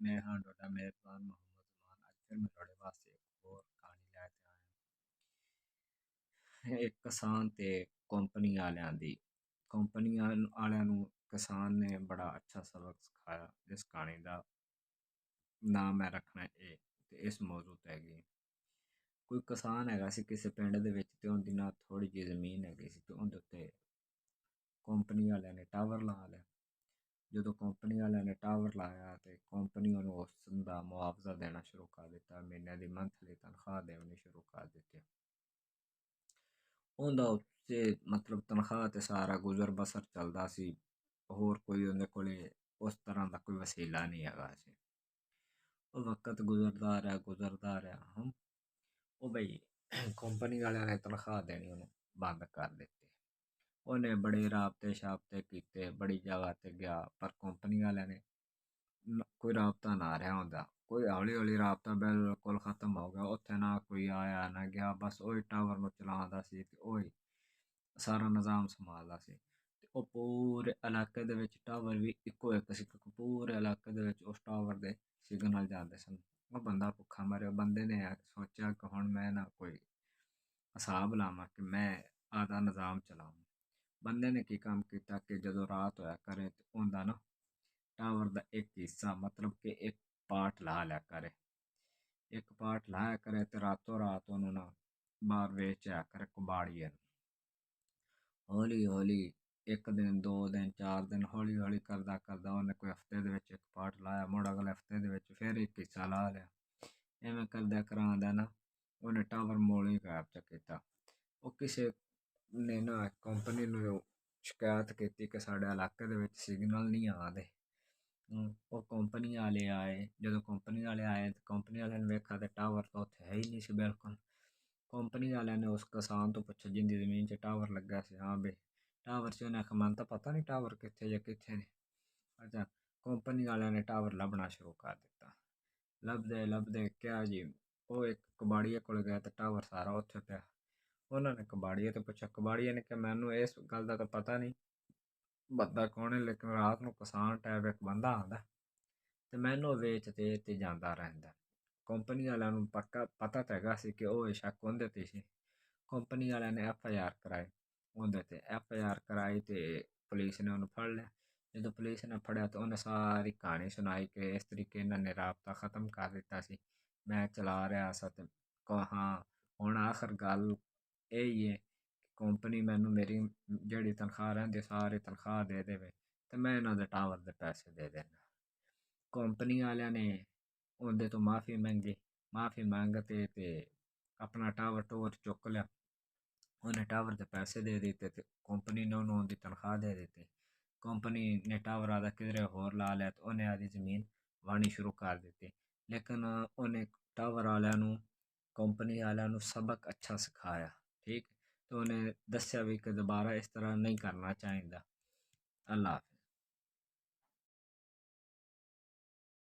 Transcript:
मैं हाँ ਤੁਹਾਡਾ ਮੇਜ਼ਬਾਨ ਮੁਹੰਮਦ ਜ਼ਮਾਨ। ਅੱਜ ਫਿਰ ਮੈਂ ਤੁਹਾਡੇ ਵਾਸਤੇ ਇੱਕ ਹੋਰ ਕਹਾਣੀ ਲੈ ਕੇ ਆਇਆ। ਇੱਕ ਕਿਸਾਨ ਤੇ ਕੰਪਨੀ ਵਾਲਿਆਂ ਦੀ। ਕੰਪਨੀ ਵਾਲਿਆਂ ਨੂੰ ਕਿਸਾਨ ਨੇ ਬੜਾ ਅੱਛਾ ਸਬਕ ਸਿਖਾਇਆ। ਇਸ ਕਹਾਣੀ ਦਾ ਨਾਮ ਮੈਂ ਰੱਖਣਾ ਇਹ ਤੇ ਇਸ ਮੌਜੂ ਤੇ ਹੈਗੀ। ਕੋਈ ਕਿਸਾਨ ਹੈਗਾ ਸੀ ਕਿਸੇ ਪਿੰਡ ਦੇ ਵਿੱਚ ਤੇ ਉਹਦੀ ਨਾਲ ਥੋੜੀ ਜਿਹੀ ਜ਼ਮੀਨ ਹੈਗੀ ਸੀ ਤੇ ਉਹਦੇ ਉੱਤੇ ਕੰਪਨੀ ਵਾਲਿਆਂ ਨੇ ਟਾਵਰ ਲਾ ਲਿਆ। ਜਦੋਂ ਕੰਪਨੀ ਵਾਲਿਆਂ ਨੇ ਟਾਵਰ ਲਾਇਆ ਤੇ ਕੰਪਨੀ ਉਹਨੂੰ ਉਸ ਦਾ ਮੁਆਵਜ਼ਾ ਦੇਣਾ ਸ਼ੁਰੂ ਕਰ ਦਿੱਤਾ। ਮਹੀਨੇ ਦੀ ਮੰਥਲੀ ਤਨਖਾਹ ਦੇਣੀ ਸ਼ੁਰੂ ਕਰ ਦਿੱਤੀ। ਉਹਦਾ ਉੱਤੇ ਮਤਲਬ ਤਨਖਾਹ ਤੇ ਸਾਰਾ ਗੁਜ਼ਰ ਬਸਰ ਚੱਲਦਾ ਸੀ। ਹੋਰ ਕੋਈ ਉਹਦੇ ਕੋਲੇ ਉਸ ਤਰ੍ਹਾਂ ਦਾ ਕੋਈ ਵਸੀਲਾ ਨਹੀਂ ਹੈਗਾ ਸੀ। ਉਹ ਵਕਤ ਗੁਜ਼ਰਦਾ ਰਿਹਾ ਹੁਣ ਉਹ ਬਈ ਕੰਪਨੀ ਵਾਲਿਆਂ ਨੇ ਤਨਖਾਹ ਦੇਣੀ ਉਹਨੂੰ ਬੰਦ ਕਰ ਦਿੱਤੀ। ਉਹਨੇ ਬੜੇ ਰਾਬਤੇ ਸ਼ਾਬਤੇ ਕੀਤੇ, ਬੜੀ ਜਗ੍ਹਾ ਤੇ ਗਿਆ, ਪਰ ਕੰਪਨੀ ਵਾਲਿਆਂ ਨੇ ਕੋਈ ਰਾਬਤਾ ਨਾ ਰਿਹਾ ਹੁੰਦਾ। ਕੋਈ ਹੌਲੀ ਹੌਲੀ ਰਾਬਤਾ ਬਿਲਕੁਲ ਖਤਮ ਹੋ ਗਿਆ। ਉੱਥੇ ਨਾ ਕੋਈ ਆਇਆ ਨਾ ਗਿਆ, ਬਸ ਉਹੀ ਟਾਵਰ ਨੂੰ ਚਲਾਉਂਦਾ ਸੀ ਤੇ ਉਹੀ ਸਾਰਾ ਨਿਜ਼ਾਮ ਸੰਭਾਲਦਾ ਸੀ। ਤੇ ਉਹ ਪੂਰੇ ਇਲਾਕੇ ਦੇ ਵਿੱਚ ਟਾਵਰ ਵੀ ਇੱਕੋ ਇੱਕ ਸੀ। ਪੂਰੇ ਇਲਾਕੇ ਦੇ ਵਿੱਚ ਉਸ ਟਾਵਰ ਦੇ ਸਿਗਨਲ ਜਾਂਦੇ ਸਨ। ਉਹ ਬੰਦਾ ਭੁੱਖਾ ਮਰਿਆ। ਬੰਦੇ ਨੇ ਸੋਚਿਆ ਕਿ ਹੁਣ ਮੈਂ ਨਾ ਕੋਈ ਹਿਸਾਬ ਲਾਵਾਂ ਕਿ ਮੈਂ ਆਦਾ ਨਿਜ਼ਾਮ ਚਲਾਵਾਂ। ਬੰਦੇ ਨੇ ਕੀ ਕੰਮ ਕੀਤਾ ਕਿ ਜਦੋਂ ਰਾਤ ਹੋਇਆ ਕਰੇ ਤੇ ਉਹਦਾ ਨਾ ਟਾਵਰ ਦਾ ਇੱਕ ਹਿੱਸਾ ਮਤਲਬ ਕਿ ਇੱਕ ਪਾਰਟ ਲਾ ਲਿਆ ਕਰੇ। ਇੱਕ ਪਾਰਟ ਲਾਇਆ ਕਰੇ ਤੇ ਰਾਤੋਂ ਰਾਤ ਉਹਨੂੰ ਨਾ ਬਾਹਰ ਵੇਚਿਆ ਕਰੇ ਕਬਾੜੀਏ ਨੂੰ। ਹੌਲੀ ਹੌਲੀ ਇੱਕ ਦਿਨ, 2 ਦਿਨ, 4 ਦਿਨ ਹੌਲੀ ਹੌਲੀ ਕਰਦਾ ਕਰਦਾ ਉਹਨੇ ਕੋਈ ਹਫਤੇ ਦੇ ਵਿੱਚ ਇੱਕ ਪਾਰਟ ਲਾਇਆ, ਮੁੜ ਅਗਲੇ ਹਫਤੇ ਦੇ ਵਿੱਚ ਫਿਰ ਇੱਕ ਹਿੱਸਾ ਲਾ ਲਿਆ। ਇਵੇਂ ਕਰਦਾ ਕਰਾਂਦਾ ਨਾ ਉਹਨੇ ਟਾਵਰ ਮੋਲ ਹੀ ਗਾਇਬ ਚ ਕੀਤਾ। ਉਹ ਕਿਸੇ ਨੇ ਨਾ ਕੰਪਨੀ ਨੂੰ ਸ਼ਿਕਾਇਤ ਕੀਤੀ ਕਿ ਸਾਡੇ ਇਲਾਕੇ ਦੇ ਵਿੱਚ ਸਿਗਨਲ ਨਹੀਂ ਆਉਂਦੇ। ਉਹ ਕੰਪਨੀ ਵਾਲੇ ਆਏ। ਜਦੋਂ ਕੰਪਨੀ ਵਾਲੇ ਆਏ ਤਾਂ ਕੰਪਨੀ ਵਾਲਿਆਂ ਨੇ ਵੇਖਿਆ ਤੇ ਟਾਵਰ ਤਾਂ ਉੱਥੇ ਹੈ ਹੀ ਨਹੀਂ ਸੀ ਬਿਲਕੁਲ। ਕੰਪਨੀ ਵਾਲਿਆਂ ਨੇ ਉਸ ਕਿਸਾਨ ਤੋਂ ਪੁੱਛਿਆ ਜਿੰਦੀ ਜ਼ਮੀਨ 'ਚ ਟਾਵਰ ਲੱਗਾ ਸੀ, ਹਾਂ ਬਈ ਟਾਵਰ 'ਚ। ਉਹਨੇ ਆਖਿਆ ਮੈਨੂੰ ਤਾਂ ਪਤਾ ਨਹੀਂ ਟਾਵਰ ਕਿੱਥੇ ਜਾਂ ਕਿੱਥੇ ਨੇ। ਅੱਛਾ, ਕੰਪਨੀ ਵਾਲਿਆਂ ਨੇ ਟਾਵਰ ਲੱਭਣਾ ਸ਼ੁਰੂ ਕਰ ਦਿੱਤਾ। ਲੱਭਦੇ ਲੱਭਦੇ ਕਿਹਾ ਜੀ ਉਹ ਇੱਕ ਕਬਾੜੀਏ ਕੋਲ ਗਿਆ ਤੇ ਟਾਵਰ ਸਾਰਾ ਉੱਥੇ ਪਿਆ। ਉਹਨਾਂ ਨੇ ਕਬਾੜੀਏ ਤੋਂ ਪੁੱਛਿਆ। ਕਬਾੜੀਏ ਨੇ ਕਿਹਾ ਮੈਨੂੰ ਇਸ ਗੱਲ ਦਾ ਤਾਂ ਪਤਾ ਨਹੀਂ ਬੰਦਾ ਕੌਣ ਹੈ, ਲੇਕਿਨ ਰਾਤ ਨੂੰ ਕਿਸਾਨ ਟਾਈਪ ਇੱਕ ਬੰਦਾ ਆਉਂਦਾ ਤੇ ਮੈਨੂੰ ਵੇਚ ਤੇ ਜਾਂਦਾ ਰਹਿੰਦਾ। ਕੰਪਨੀ ਵਾਲਿਆਂ ਨੂੰ ਪੱਕਾ ਪਤਾ ਤਾਂ ਹੈਗਾ ਸੀ ਕਿ ਉਹ ਸ਼ੱਕ ਉਹਦੇ ਤੇ ਸੀ। ਕੰਪਨੀ ਵਾਲਿਆਂ ਨੇ FIR ਕਰਾਈ ਉਹਦੇ ਤੇ। FIR ਕਰਾਈ ਤੇ ਪੁਲਿਸ ਨੇ ਉਹਨੂੰ ਫੜ ਲਿਆ। ਜਦੋਂ ਪੁਲਿਸ ਨੇ ਫੜਿਆ ਤਾਂ ਉਹਨੇ ਸਾਰੀ ਕਹਾਣੀ ਸੁਣਾਈ ਕਿ ਇਸ ਤਰੀਕੇ ਇਹਨਾਂ ਨੇ ਰਾਬਤਾ ਖ਼ਤਮ ਕਰ ਦਿੱਤਾ ਸੀ, ਮੈਂ ਚਲਾ ਰਿਹਾ ਸਾਂ ਤੇ ਹਾਂ ਹੁਣ ਆਖਰ ਗੱਲ ਇਹ ਹੀ ਹੈ ਕਿ ਕੰਪਨੀ ਮੈਨੂੰ ਮੇਰੀ ਜਿਹੜੀ ਤਨਖਾਹ ਰਹਿੰਦੀ ਸਾਰੀ ਤਨਖਾਹ ਦੇ ਦੇਵੇ ਤੇ ਮੈਂ ਇਹਨਾਂ ਦੇ ਟਾਵਰ ਦੇ ਪੈਸੇ ਦੇ ਦੇਣਾ। ਕੰਪਨੀ ਵਾਲਿਆਂ ਨੇ ਉਹਦੇ ਤੋਂ ਮਾਫੀ ਮੰਗ ਤੇ ਆਪਣਾ ਟਾਵਰ ਟੂਵਰ ਚੁੱਕ ਲਿਆ। ਉਹਨੇ ਟਾਵਰ ਦੇ ਪੈਸੇ ਦੇ ਦਿੱਤੇ ਤੇ ਕੰਪਨੀ ਨੇ ਉਹਨੂੰ ਉਹਦੀ ਤਨਖਾਹ ਦੇ ਦਿੱਤੀ। ਕੰਪਨੀ ਨੇ ਟਾਵਰ ਆਦਾ ਕਿਧਰੇ ਹੋਰ ਲਾ ਲਿਆ ਤੇ ਉਹਨੇ ਆਦੀ ਜ਼ਮੀਨ ਵਾਹਣੀ ਸ਼ੁਰੂ ਕਰ ਦਿੱਤੀ। ਲੇਕਿਨ ਉਹਨੇ ਟਾਵਰ ਵਾਲਿਆਂ ਨੂੰ ਕੰਪਨੀ ਵਾਲਿਆਂ ਨੂੰ ਸਬਕ ਅੱਛਾ ਸਿਖਾਇਆ, ਠੀਕ। ਤੇ ਉਹਨੇ ਦੱਸਿਆ ਵੀ ਕਿ ਦੁਬਾਰਾ ਇਸ ਤਰ੍ਹਾਂ ਨਹੀਂ ਕਰਨਾ ਚਾਹੀਦਾ। ਅੱਲਾ ਹਾਫਿਜ਼।